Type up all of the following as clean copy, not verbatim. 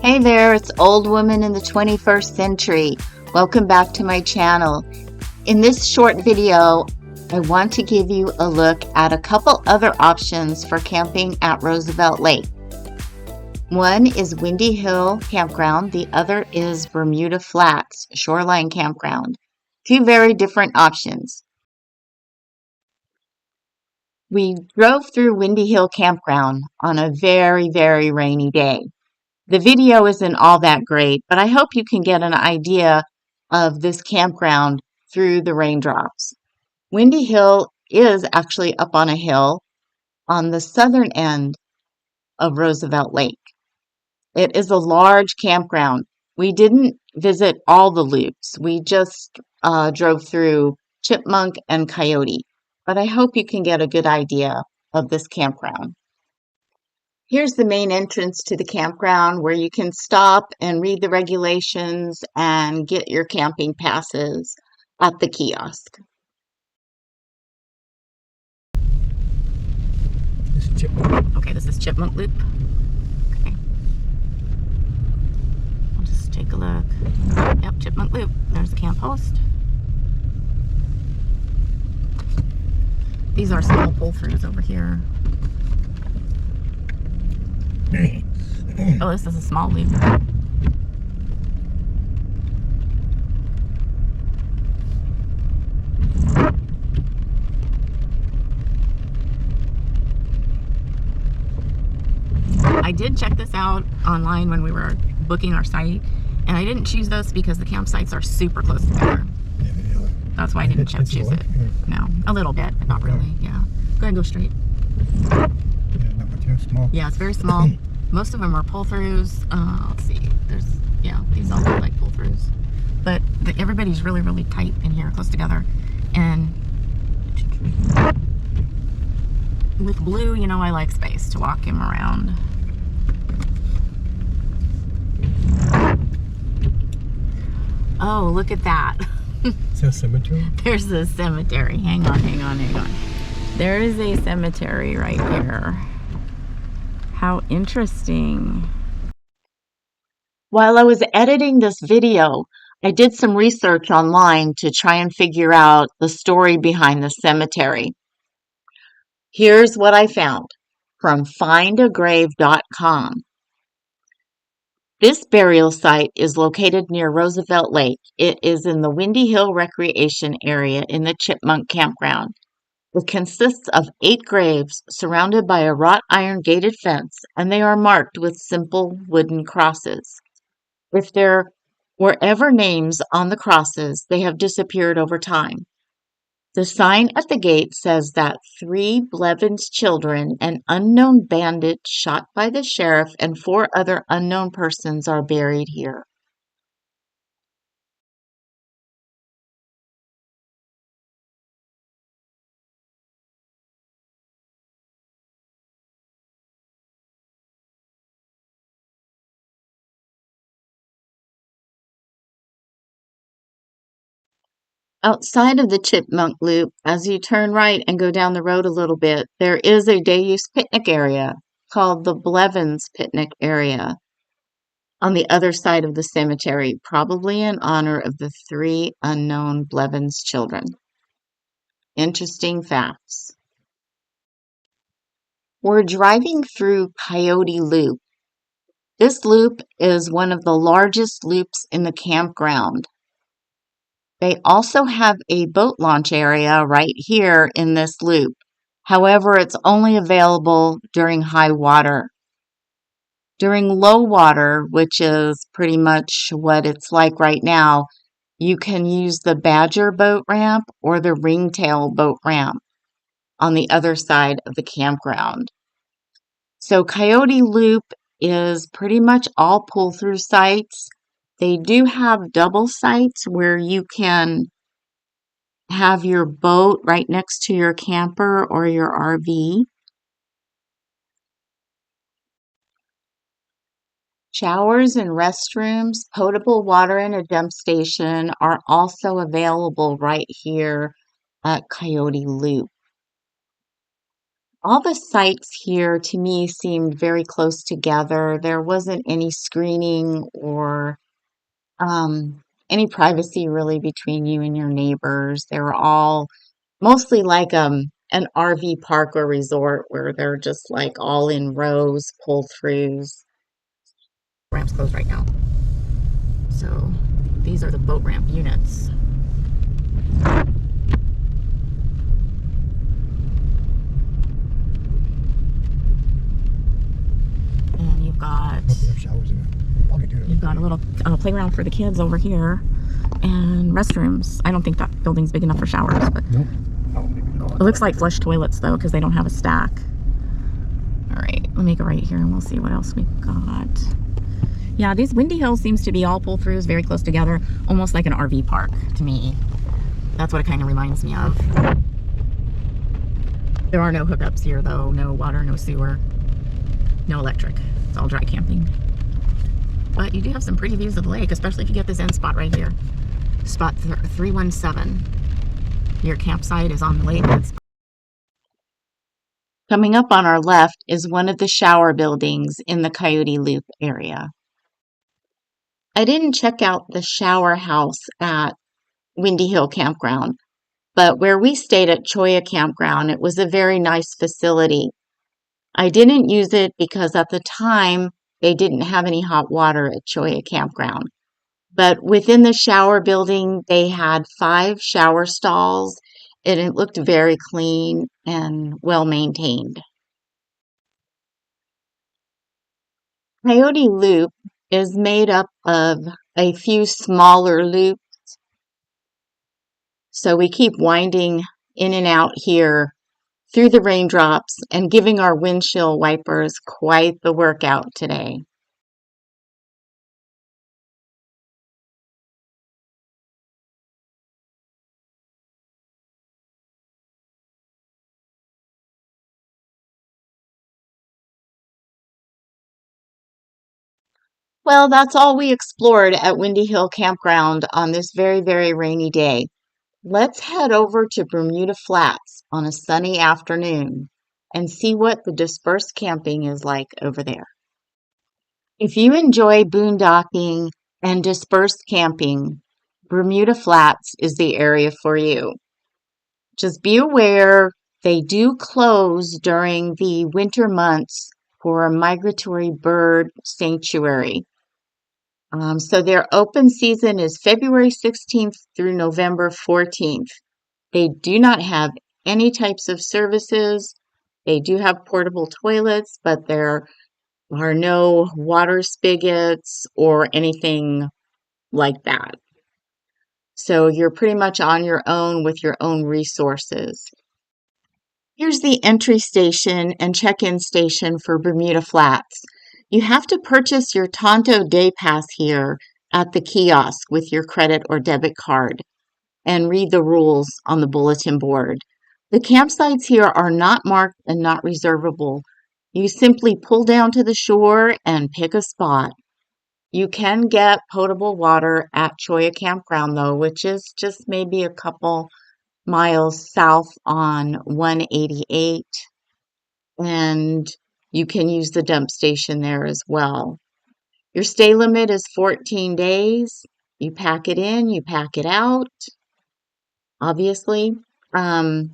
Hey there, it's Old Woman in the 21st Century. Welcome back to my channel. In this short video, I want to give you a look at a couple other options for camping at Roosevelt Lake. One is Windy Hill Campground, the other is Bermuda Flats Shoreline Campground. Two very different options. We drove through Windy Hill Campground on a very rainy day. The video isn't all that great, but I hope you can get an idea of this campground through the raindrops. Windy Hill is actually up on a hill on the southern end of Roosevelt Lake. It is a large campground. We didn't visit all the loops. We just drove through Chipmunk and Coyote, but I hope you can get a good idea of this campground. Here's the main entrance to the campground where you can stop and read the regulations and get your camping passes at the kiosk. This is Chipmunk. Okay, this is Chipmunk Loop. Okay. I'll just take a look. Yep, Chipmunk Loop. There's the camp host. These are small pull-throughs over here. Oh, this is a small loop. I did check this out online when we were booking our site, and I didn't choose this because the campsites are super close together. That's why I didn't choose it. No, a little bit, but not really. Yeah. Go ahead and go straight. Small. Yeah, it's very small. Most of them are pull-throughs. Let's see. These all look like pull-throughs. But everybody's really tight in here, close together. And with Blue, you know, I like space to walk him around. Oh, look at that. Is that a cemetery? There's a cemetery. Hang on. There is a cemetery right here. How interesting. While I was editing this video, I did some research online to try and figure out the story behind the cemetery. Here's what I found from findagrave.com. This burial site is located near Roosevelt Lake. It is in the Windy Hill Recreation Area in the Chipmunk Campground. It consists of 8 graves surrounded by a wrought iron gated fence, and they are marked with simple wooden crosses. If there were ever names on the crosses, they have disappeared over time. The sign at the gate says that 3 Blevins children, an unknown bandit shot by the sheriff, and 4 other unknown persons are buried here. Outside of the Chipmunk Loop, as you turn right and go down the road a little bit, there is a day-use picnic area called the Blevins Picnic Area on the other side of the cemetery, probably in honor of the 3 unknown Blevins children. Interesting facts. We're driving through Coyote Loop. This loop is one of the largest loops in the campground. They also have a boat launch area right here in this loop. However, it's only available during high water. During low water, which is pretty much what it's like right now, you can use the Badger boat ramp or the Ringtail boat ramp on the other side of the campground. So Coyote Loop is pretty much all pull-through sites. They do have double sites where you can have your boat right next to your camper or your RV. Showers and restrooms, potable water, and a dump station are also available right here at Coyote Loop. All the sites here to me seemed very close together. There wasn't any screening or any privacy really between you and your neighbors. They were all mostly like an RV park or resort where they're just like all in rows, pull-throughs. Ramp's closed right now. So these are the boat ramp units. And you've got a little playground for the kids over here and restrooms. I don't think that building's big enough for showers, but Nope. it looks like flush toilets though because they don't have a stack. All right, let me go right here and we'll see what else we got. Yeah, this Windy Hill seems to be all pull-throughs, very close together, almost like an RV park to me. That's what it kind of reminds me of. There are no hookups here though, no water, no sewer, no electric. It's all dry camping. But you do have some pretty views of the lake, especially if you get this end spot right here. Spot 317. Your campsite is on the lake. Coming up on our left is one of the shower buildings in the Coyote Loop area. I didn't check out the shower house at Windy Hill Campground, but where we stayed at Cholla Campground, it was a very nice facility. I didn't use it because at the time they didn't have any hot water at Cholla Campground. But within the shower building, they had 5 shower stalls, and it looked very clean and well maintained. Coyote Loop is made up of a few smaller loops, so we keep winding in and out here through the raindrops and giving our windshield wipers quite the workout today. Well, that's all we explored at Windy Hill Campground on this very, very rainy day. Let's head over to Bermuda Flats on a sunny afternoon and see what the dispersed camping is like over there. If you enjoy boondocking and dispersed camping, Bermuda Flats is the area for you. Just be aware they do close during the winter months for a migratory bird sanctuary. So their open season is February 16th through November 14th. They do not have any types of services. They do have portable toilets, but there are no water spigots or anything like that. So you're pretty much on your own with your own resources. Here's the entry station and check-in station for Bermuda Flats. You have to purchase your Tonto Day Pass here at the kiosk with your credit or debit card and read the rules on the bulletin board. The campsites here are not marked and not reservable. You simply pull down to the shore and pick a spot. You can get potable water at Cholla Campground though, which is just maybe a couple miles south on 188, and you can use the dump station there as well. Your stay limit is 14 days. You pack it in, you pack it out. Obviously, it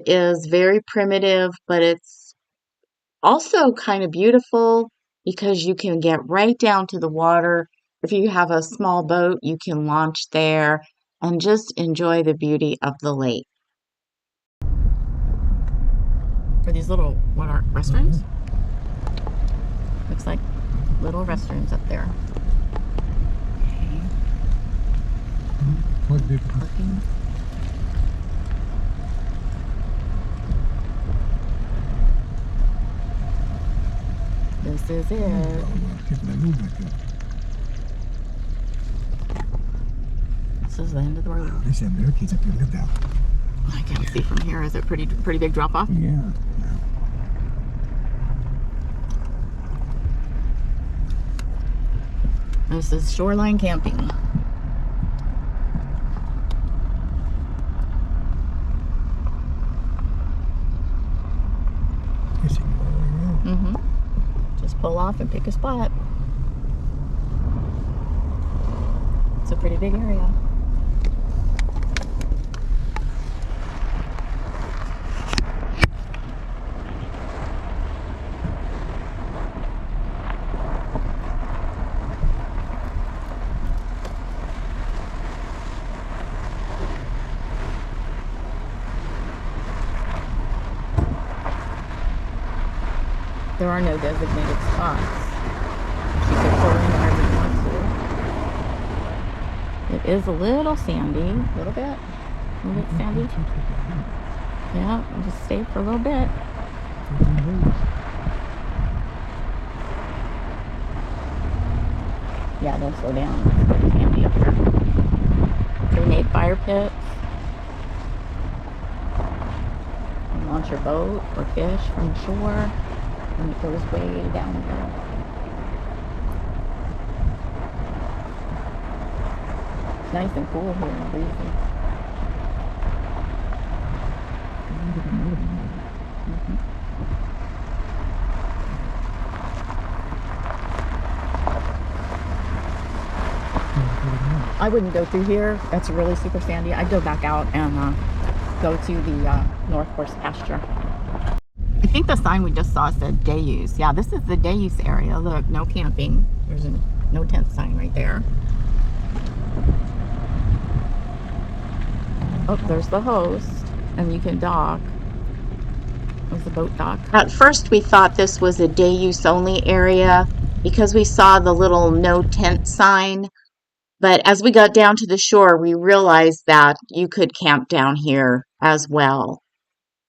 is very primitive, but it's also kind of beautiful because you can get right down to the water. If you have a small boat, you can launch there and just enjoy the beauty of the lake. For these little, what are restrooms? Looks like little restrooms up there. Okay. Parking. This is it. This is the end of the road. They said barricades up here. Look at that. I can't see from here. Is it pretty big drop off? Yeah. This is shoreline camping. off and pick a spot. It's a pretty big area. There are no designated spots. She could pull in wherever you want to. It is a little sandy, a little bit sandy. Yeah, I'll just stay for a little bit. Yeah, don't slow down. It's pretty sandy up here. Pre-made fire pits. You can launch your boat or fish from the shore. And it goes way down there. It's nice and cool here and breezy. I wouldn't go through here. That's really super sandy. I'd go back out and go to the North Horse pasture. I think the sign we just saw said day use. Yeah, this is the day use area. Look, no camping. There's a no tent sign right there. Oh, there's the host, and you can dock. There's the boat dock. At first we thought this was a day use only area because we saw the little no tent sign. But as we got down to the shore, we realized that you could camp down here as well.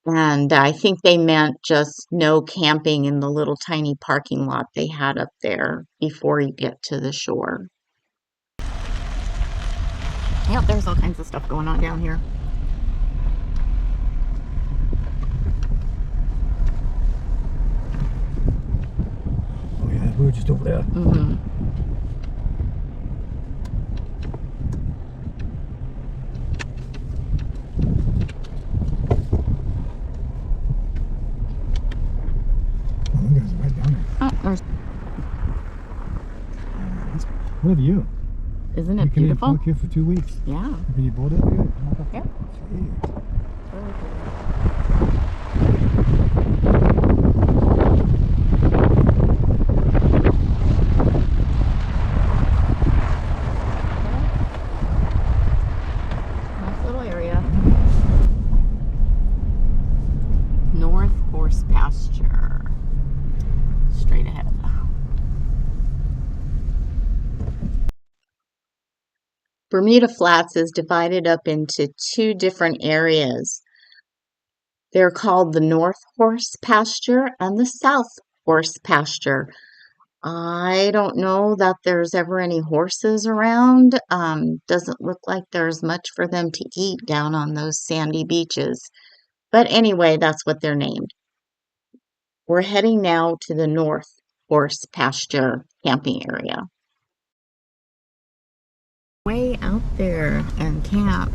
And I think they meant just no camping in the little tiny parking lot they had up there before you get to the shore. Yep, there's all kinds of stuff going on down here. Oh yeah, we were just over there. Mm-hmm. Right down there. Oh, there's. What a view. Isn't it You can beautiful? park here for 2 weeks. Yeah. Can you board up here? Yeah. Jeez. Really cool. Nice little area. North Horse pasture. Straight ahead. Bermuda Flats is divided up into two different areas. They're called the North Horse pasture and the South Horse pasture. I don't know that there's ever any horses around. Doesn't look like there's much for them to eat down on those sandy beaches. But anyway, that's what they're named. We're heading now to the North Horse pasture camping area. Way out there and camp.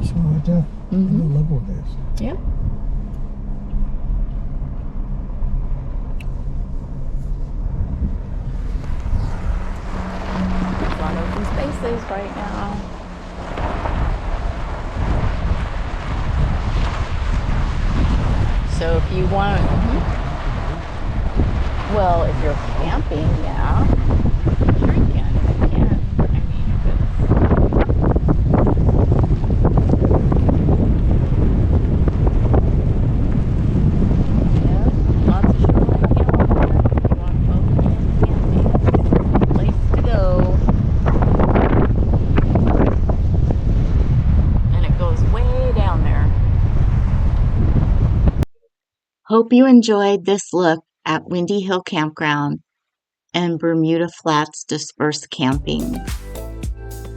So right there. Mm-hmm. What level it is. Yeah. A lot of open spaces right now. So if you want, well, if you're camping, yeah, sure you can. I mean, if it's lots of shoreline camping here. If you want both and camping, place to go. And it goes way down there. Hope you enjoyed this look at Windy Hill Campground and Bermuda Flats Dispersed Camping.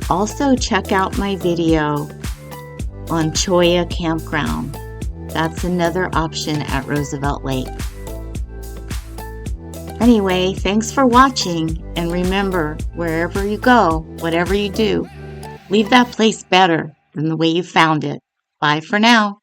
Also check out my video on Cholla Campground. That's another option at Roosevelt Lake. Anyway, thanks for watching, and remember, wherever you go, whatever you do, leave that place better than the way you found it. Bye for now.